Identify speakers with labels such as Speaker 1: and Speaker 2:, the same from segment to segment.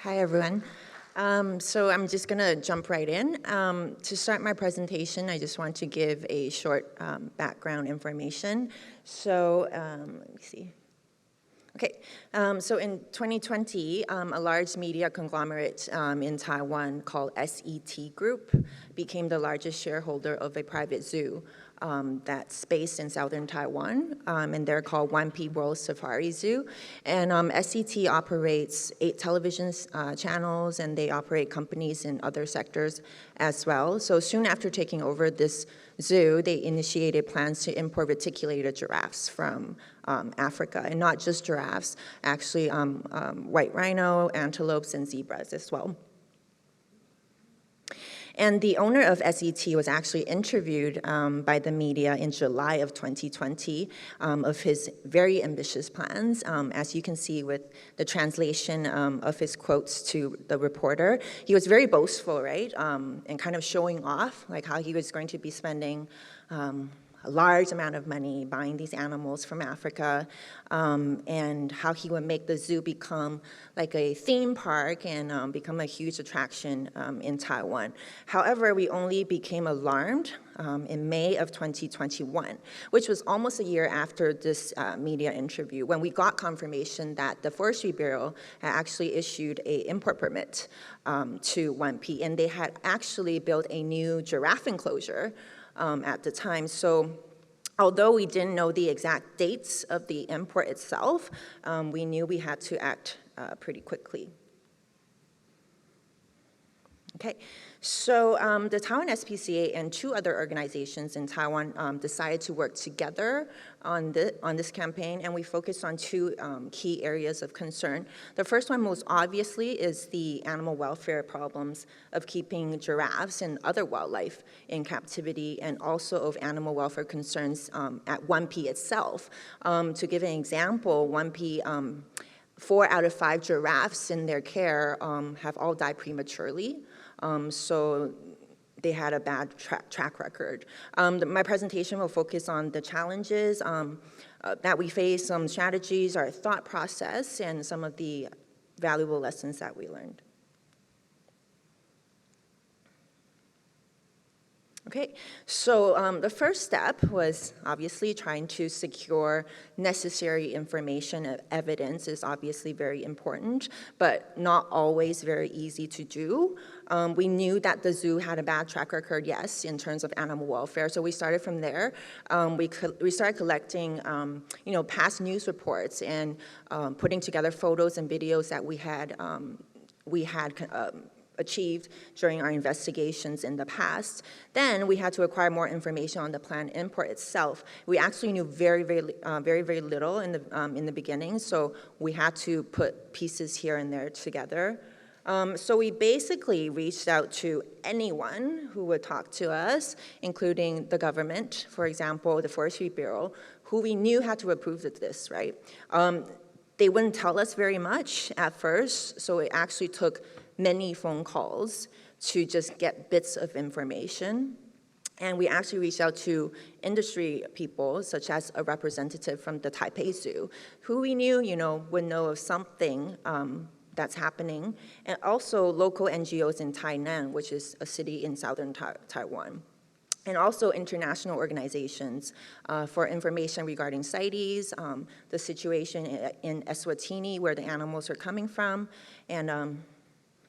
Speaker 1: Hi, everyone. So I'm just going to jump right in. To start my presentation, I just want to give a short background information. So let me see. Okay, so in 2020, a large media conglomerate in Taiwan called SET Group became the largest shareholder of a private zoo that's based in southern Taiwan, and they're called 1P World Safari Zoo. And SET operates 8 television channels, and they operate companies in other sectors as well. So soon after taking over this zoo, they initiated plans to import reticulated giraffes from Africa, and not just giraffes, actually white rhino, antelopes, and zebras as well. And the owner of SET was actually interviewed by the media in July of 2020 of his very ambitious plans. As you can see with the translation of his quotes to the reporter, he was very boastful, right? And kind of showing off, like how he was going to be spending a large amount of money buying these animals from Africa, and how he would make the zoo become like a theme park and become a huge attraction in Taiwan. However, we only became alarmed in May of 2021, which was almost a year after this media interview, when we got confirmation that the Forestry Bureau had actually issued an import permit to 1P, and they had actually built a new giraffe enclosure at the time. So although we didn't know the exact dates of the import itself, we knew we had to act pretty quickly. Okay, so the Taiwan SPCA and 2 other organizations in Taiwan decided to work together on this campaign, and we focused on 2 key areas of concern. The first one, most obviously, is the animal welfare problems of keeping giraffes and other wildlife in captivity, and also of animal welfare concerns at 1P itself. To give an example, 1P, 4 out of 5 giraffes in their care have all died prematurely. So they had a bad track record. My presentation will focus on the challenges that we face, some strategies, our thought process, and some of the valuable lessons that we learned. Okay, so the first step was obviously trying to secure necessary information. Evidence is obviously very important, but not always very easy to do. We knew that the zoo had a bad track record, yes, in terms of animal welfare, so we started from there. We started collecting past news reports and putting together photos and videos that we had achieved during our investigations in the past. Then we had to acquire more information on the planned import itself. We actually knew very little in the beginning, so we had to put pieces here and there together. So we basically reached out to anyone who would talk to us, including the government, for example, the Forestry Bureau, who we knew had to approve of this, right? They wouldn't tell us very much at first, so it actually took many phone calls to just get bits of information. And we actually reached out to industry people, such as a representative from the Taipei Zoo, who we knew, would know of something that's happening, and also local NGOs in Tainan, which is a city in southern Taiwan, and also international organizations for information regarding CITES, the situation in Eswatini, where the animals are coming from, and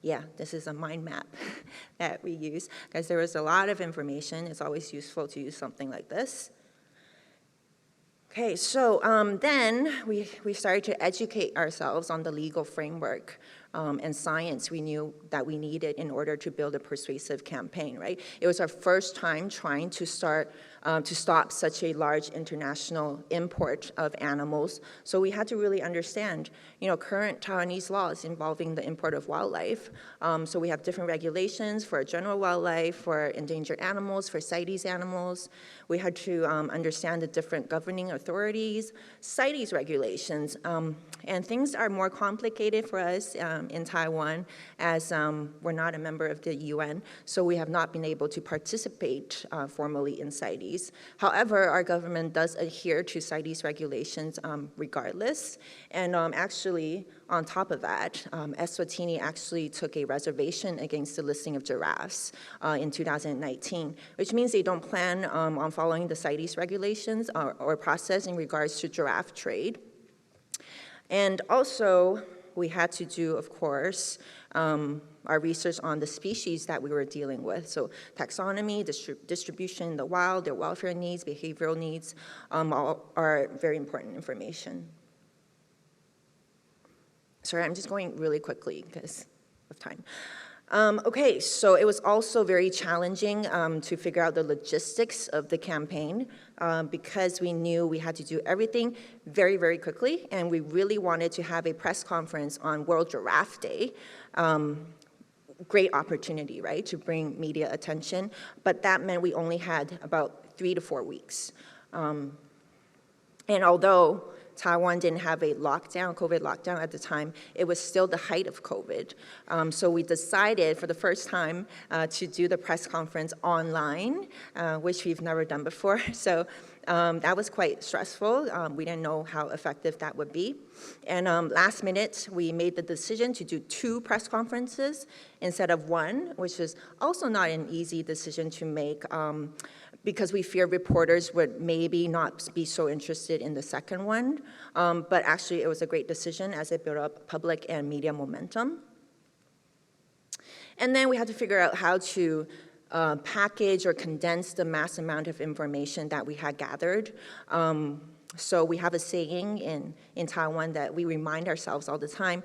Speaker 1: yeah, this is a mind map that we use, because there was a lot of information. It's always useful to use something like this. Okay, so then we started to educate ourselves on the legal framework and science we knew that we needed in order to build a persuasive campaign, right? It was our first time trying to stop such a large international import of animals. So we had to really understand, current Taiwanese laws involving the import of wildlife. So we have different regulations for general wildlife, for endangered animals, for CITES animals. We had to understand the different governing authorities, CITES regulations, and things are more complicated for us in Taiwan, as we're not a member of the UN, so we have not been able to participate formally in CITES. However, our government does adhere to CITES regulations regardless, and actually, on top of that, Eswatini actually took a reservation against the listing of giraffes in 2019, which means they don't plan on following the CITES regulations or process in regards to giraffe trade. And also, we had to do, of course, our research on the species that we were dealing with. So taxonomy, distribution in the wild, their welfare needs, behavioral needs, all are very important information. Sorry, I'm just going really quickly because of time. Okay, so it was also very challenging to figure out the logistics of the campaign because we knew we had to do everything very, very quickly, and we really wanted to have a press conference on World Giraffe Day. Great opportunity, right, to bring media attention, but that meant we only had about 3 to 4 weeks. And although Taiwan didn't have a lockdown, COVID lockdown at the time, it was still the height of COVID. So we decided for the first time to do the press conference online, which we've never done before. So that was quite stressful. We didn't know how effective that would be. And last minute, we made the decision to do 2 press conferences instead of 1, which is also not an easy decision to make because we fear reporters would maybe not be so interested in the second one. But actually, it was a great decision as it built up public and media momentum. And then we had to figure out how to package or condense the mass amount of information that we had gathered. So we have a saying in Taiwan that we remind ourselves all the time,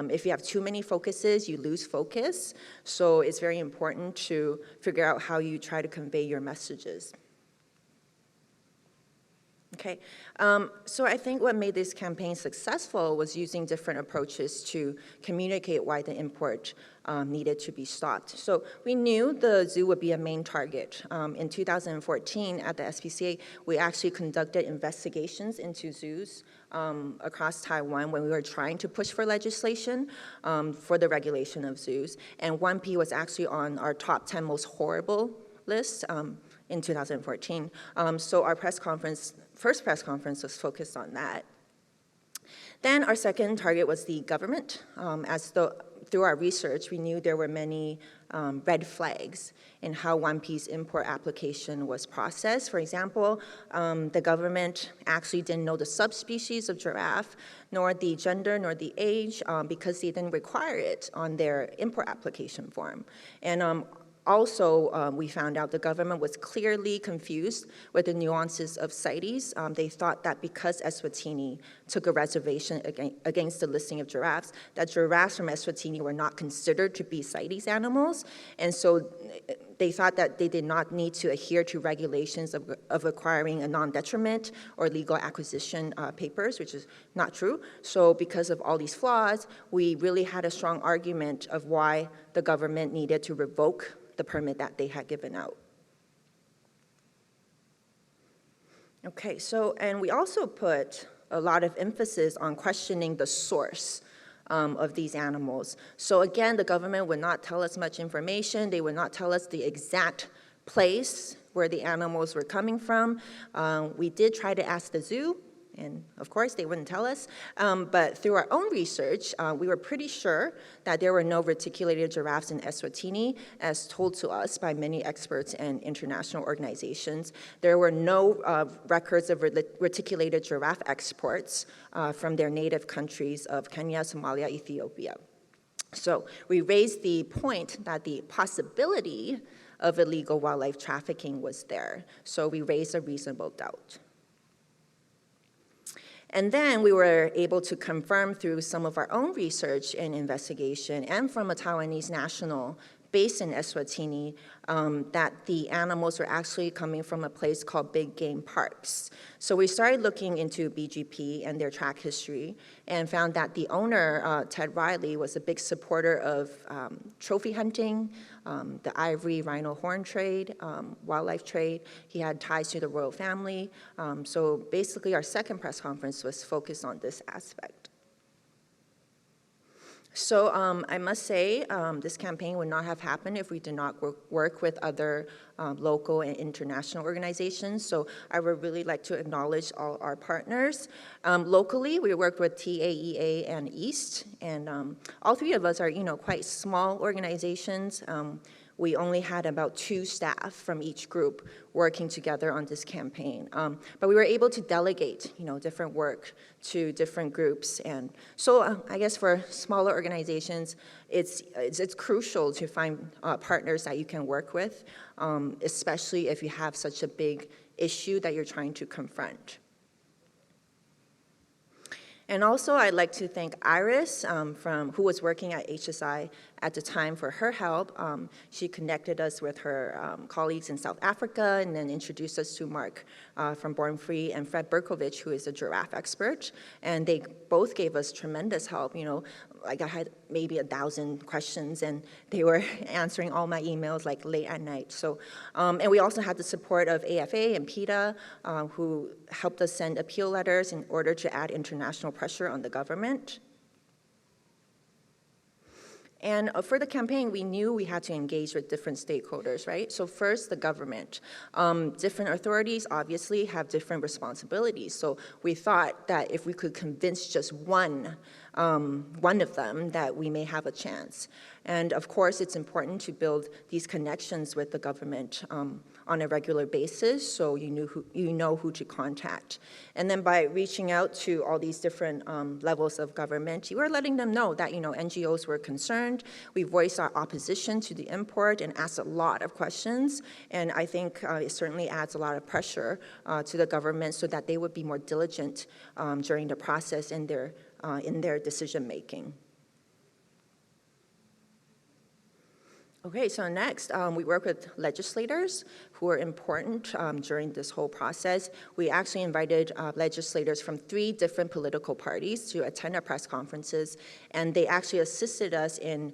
Speaker 1: if you have too many focuses, you lose focus. So it's very important to figure out how you try to convey your messages. Okay, so I think what made this campaign successful was using different approaches to communicate why the import needed to be stopped. So we knew the zoo would be a main target. In 2014 at the SPCA, we actually conducted investigations into zoos across Taiwan when we were trying to push for legislation for the regulation of zoos. And 1P was actually on our top 10 most horrible list in 2014. So our first press conference was focused on that. Then our second target was the government. Through our research, we knew there were many red flags in how 1P's import application was processed. For example, the government actually didn't know the subspecies of giraffe, nor the gender, nor the age, because they didn't require it on their import application form. And also, we found out the government was clearly confused with the nuances of CITES. They thought that because Eswatini took a reservation against the listing of giraffes, that giraffes from Eswatini were not considered to be CITES animals. And so they thought that they did not need to adhere to regulations of acquiring a non-detriment or legal acquisition papers, which is not true. So because of all these flaws, we really had a strong argument of why the government needed to revoke the permit that they had given out. Okay, so, and we also put a lot of emphasis on questioning the source of these animals. So again, the government would not tell us much information. They would not tell us the exact place where the animals were coming from. We did try to ask the zoo, and of course, they wouldn't tell us. But through our own research, we were pretty sure that there were no reticulated giraffes in Eswatini, as told to us by many experts and international organizations. There were no records of reticulated giraffe exports from their native countries of Kenya, Somalia, Ethiopia. So we raised the point that the possibility of illegal wildlife trafficking was there. So we raised a reasonable doubt. And then we were able to confirm through some of our own research and investigation and from a Taiwanese national based in Eswatini that the animals were actually coming from a place called Big Game Parks. So we started looking into BGP and their track history and found that the owner, Ted Riley, was a big supporter of trophy hunting, the ivory rhino horn trade, wildlife trade. He had ties to the royal family. So basically our second press conference was focused on this aspect. So I must say this campaign would not have happened if we did not work with other local and international organizations. So I would really like to acknowledge all our partners. Locally, we worked with TAEA and EAST, and all three of us are, quite small organizations. We only had about 2 staff from each group working together on this campaign. But we were able to delegate, different work to different groups. And so I guess for smaller organizations, it's crucial to find partners that you can work with, especially if you have such a big issue that you're trying to confront. And also, I'd like to thank Iris, who was working at HSI at the time, for her help. She connected us with her colleagues in South Africa and then introduced us to Mark from Born Free and Fred Berkovich, who is a giraffe expert. And they both gave us tremendous help. Like I had maybe 1,000 questions, and they were answering all my emails like late at night. So, and we also had the support of AfA and PETA, who helped us send appeal letters in order to add international pressure on the government. And for the campaign, we knew we had to engage with different stakeholders, right? So first, the government. Different authorities obviously have different responsibilities. So we thought that if we could convince just one of them, that we may have a chance. And of course, it's important to build these connections with the government on a regular basis, so you know who to contact. And then by reaching out to all these different levels of government, you were letting them know that NGOs were concerned. We voiced our opposition to the import and asked a lot of questions. And I think it certainly adds a lot of pressure to the government so that they would be more diligent during the process in their decision making. Okay, so next, we work with legislators who are important during this whole process. We actually invited legislators from 3 different political parties to attend our press conferences, and they actually assisted us in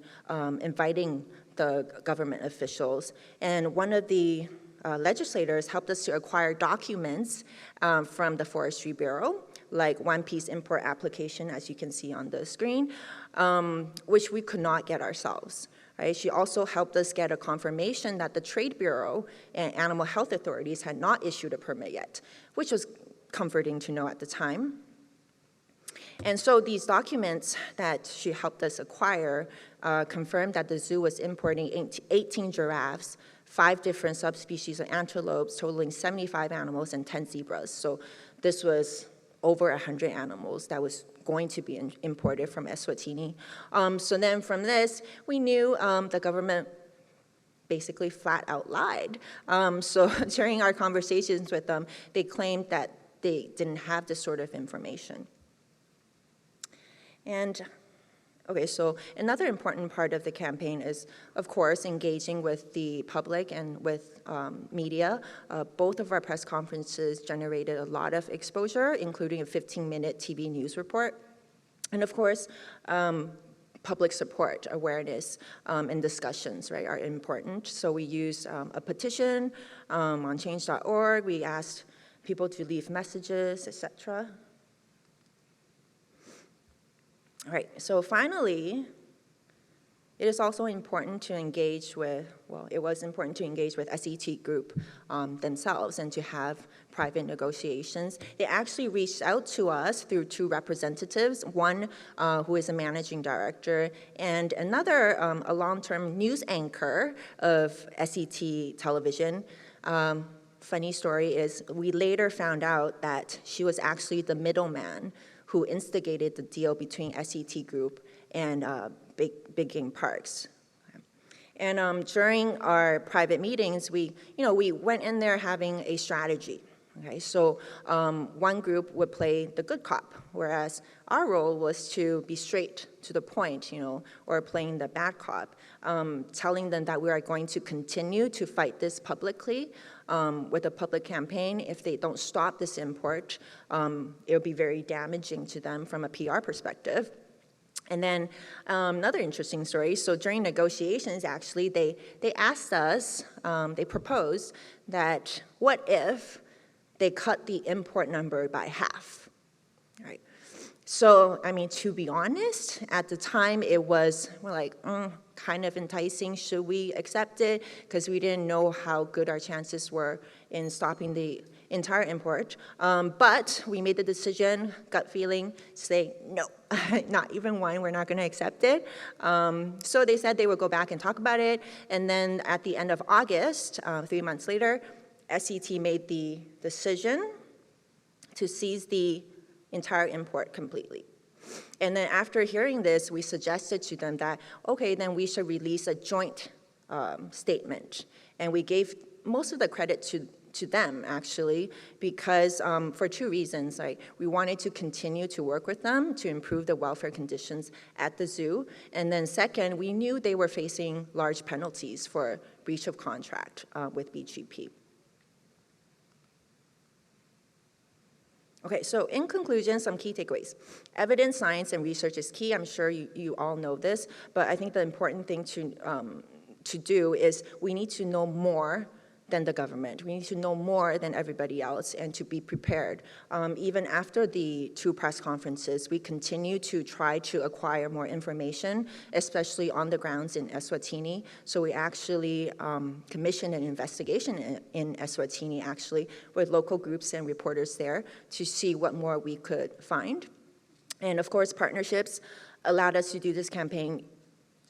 Speaker 1: inviting the government officials. And one of the legislators helped us to acquire documents from the Forestry Bureau, like one-piece import application, as you can see on the screen, which we could not get ourselves. Right? She also helped us get a confirmation that the Trade Bureau and animal health authorities had not issued a permit yet, which was comforting to know at the time. And so these documents that she helped us acquire confirmed that the zoo was importing 18 giraffes, 5 different subspecies of antelopes, totaling 75 animals, and 10 zebras. So this was over 100 animals that was going to be imported from Eswatini. So then from this, we knew the government basically flat out lied. So during our conversations with them, they claimed that they didn't have this sort of information. And okay, so another important part of the campaign is, of course, engaging with the public and with media. Both of our press conferences generated a lot of exposure, including a 15-minute TV news report. And of course, public support, awareness, and discussions, right, are important. So we used a petition on change.org. We asked people to leave messages, etc. All right, so finally, it is also important to engage with, well, it was important to engage with SET Group themselves and to have private negotiations. They actually reached out to us through 2 representatives, one who is a managing director, and another, a long-term news anchor of SET television. Funny story is we later found out that she was actually the middleman who instigated the deal between SET Group and Big Game Parks. And during our private meetings, we went in there having a strategy. Okay, so one group would play the good cop, whereas our role was to be straight to the point, or playing the bad cop, telling them that we are going to continue to fight this publicly with a public campaign. If they don't stop this import, it'll be very damaging to them from a PR perspective. And then another interesting story, so during negotiations, actually, they asked us, they proposed that what if they cut the import number by half, right? So, I mean, to be honest, at the time it was, we're like, kind of enticing. Should we accept it? Because we didn't know how good our chances were in stopping the entire import. But we made the decision, gut feeling, say no, not even one, we're not going to accept it. So they said they would go back and talk about it. And then at the end of August, 3 months later, SET made the decision to seize the entire import completely. And then after hearing this, we suggested to them that, okay, then we should release a joint statement. And we gave most of the credit to them, actually, because for two reasons. Right? We wanted to continue to work with them to improve the welfare conditions at the zoo. And then second, we knew they were facing large penalties for breach of contract with BGP. Okay, so in conclusion, some key takeaways. Evidence, science, and research is key. I'm sure you all know this, but I think the important thing to do is we need to know more than the government. We need to know more than everybody else and to be prepared. Even after the 2 press conferences, we continue to try to acquire more information, especially on the grounds in Eswatini. So we actually commissioned an investigation in Eswatini, actually, with local groups and reporters there to see what more we could find. And of course, partnerships allowed us to do this campaign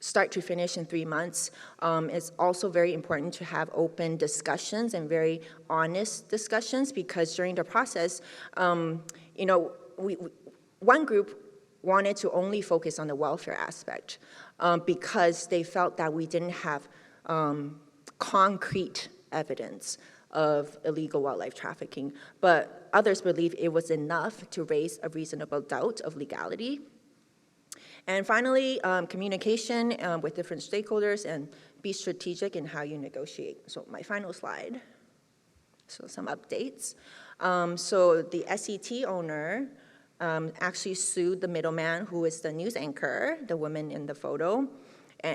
Speaker 1: start to finish in 3 months. It's also very important to have open discussions and very honest discussions, because during the process, you know, one group wanted to only focus on the welfare aspect because they felt that we didn't have concrete evidence of illegal wildlife trafficking, but others believe it was enough to raise a reasonable doubt of legality. And finally, communication with different stakeholders and be strategic in how you negotiate. So my final slide, so some updates. So the SET owner actually sued the middleman, who is the news anchor, the woman in the photo,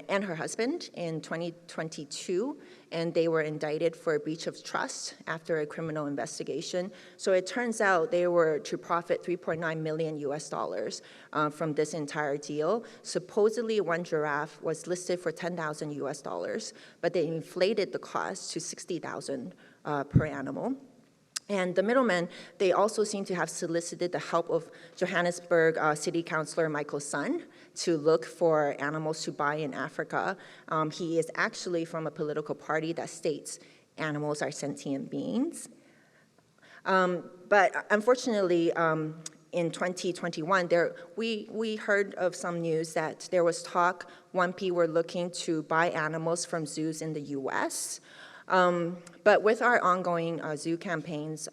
Speaker 1: and her husband in 2022, and they were indicted for a breach of trust after a criminal investigation. So it turns out they were to profit $3.9 million from this entire deal. Supposedly, one giraffe was listed for $10,000, but they inflated the cost to $60,000 per animal. And the middlemen, they also seem to have solicited the help of Johannesburg City Councillor Michael Sun to look for animals to buy in Africa. He is actually from a political party that states animals are sentient beings. But unfortunately, in 2021, we heard of some news that there was talk 1P were looking to buy animals from zoos in the US. But with our ongoing zoo campaigns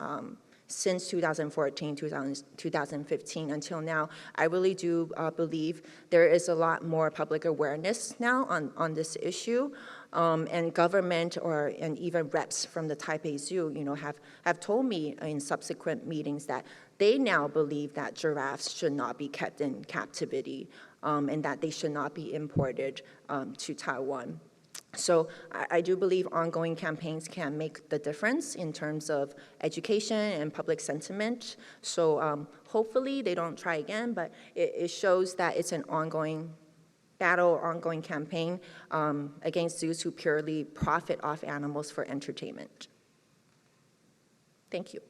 Speaker 1: since 2014, 2015 until now, I really do believe there is a lot more public awareness now on this issue. And government and even reps from the Taipei Zoo, you know, have told me in subsequent meetings that they now believe that giraffes should not be kept in captivity and that they should not be imported to Taiwan. So I do believe ongoing campaigns can make the difference in terms of education and public sentiment. So hopefully they don't try again, but it shows that it's an ongoing battle or ongoing campaign against zoos who purely profit off animals for entertainment. Thank you.